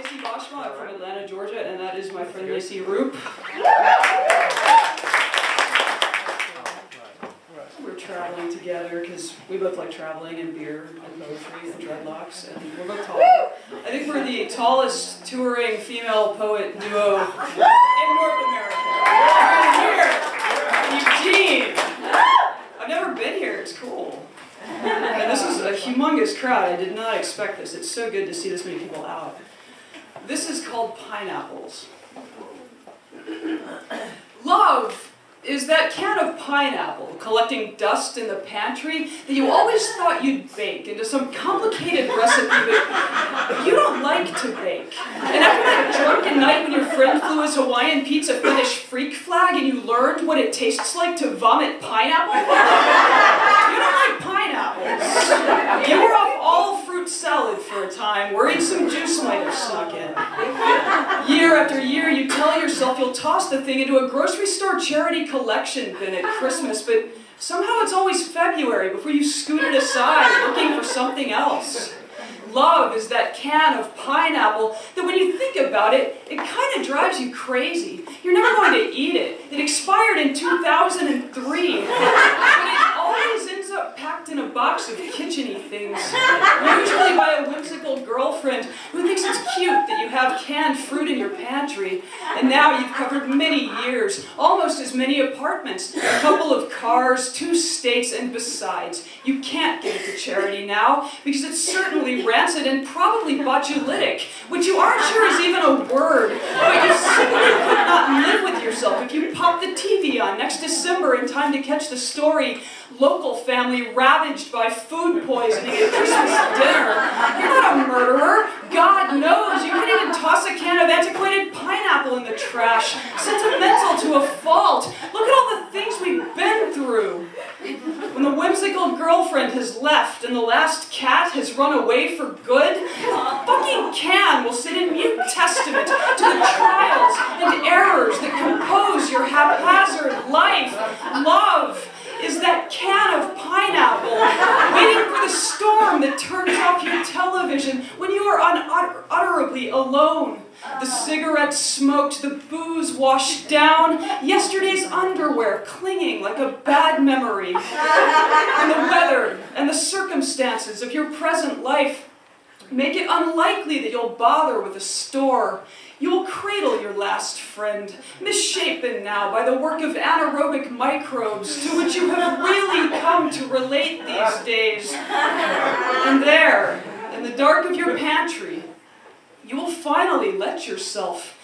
Stacy Boschma. I'm from Atlanta, Georgia, and that is my friend Lacey Roop. We're traveling together because we both like traveling and beer and poetry and dreadlocks, and we're both tall. I think we're the tallest touring female poet duo in North America. We're here in Eugene. I've never been here. It's cool. And this is a humongous crowd. I did not expect this. It's so good to see this many people out. This is called Pineapples. Love is that can of pineapple collecting dust in the pantry that you always thought you'd bake into some complicated recipe, but you don't like to bake. And after that drunken night when your friend flew his Hawaiian pizza fetish freak flag and you learned what it tastes like to vomit pineapple, you don't like pineapples. You were off all fruit salad for a time, worried some juice might have snuck in. Year after year, you tell yourself you'll toss the thing into a grocery store charity collection bin at Christmas, but somehow it's always February before you scoot it aside, looking for something else. Love is that can of pineapple that when you think about it, it kind of drives you crazy. You're never going to eat it. It expired in 2003, but it always ends up packed in a box of kitchen-y things, usually by a whimsical girlfriend who thinks it's cute that you have canned fruit in your pantry. And now you've covered many years, almost as many apartments, a couple of cars, 2 states, and besides, you can't give it to charity now because it's certainly rancid and probably botulitic, which you aren't sure is even a word, but you simply could not live with yourself if you pop the TV on next December in time to catch the story, local family ravaged by food poisoning at Christmas dinner. You're not a murderer. God knows you can't even toss a can of antiquated pineapple in the trash. Sentimental to a fault. Look at all the things we've been through. When the whimsical girlfriend has left and the last cat has run away for good, the fucking can will sit in mute testament to the trials and errors that compose your haphazard life. Love is that can of pineapple waiting for the storm that turns off your television when you are unutterably alone. The cigarette smoked, the booze washed down, yesterday's underwear clinging like a bad memory. And the weather and the circumstances of your present life make it unlikely that you'll bother with a store. You will cradle your last friend, misshapen now by the work of anaerobic microbes to which you have really come to relate these days. And there, in the dark of your pantry, you will finally let yourself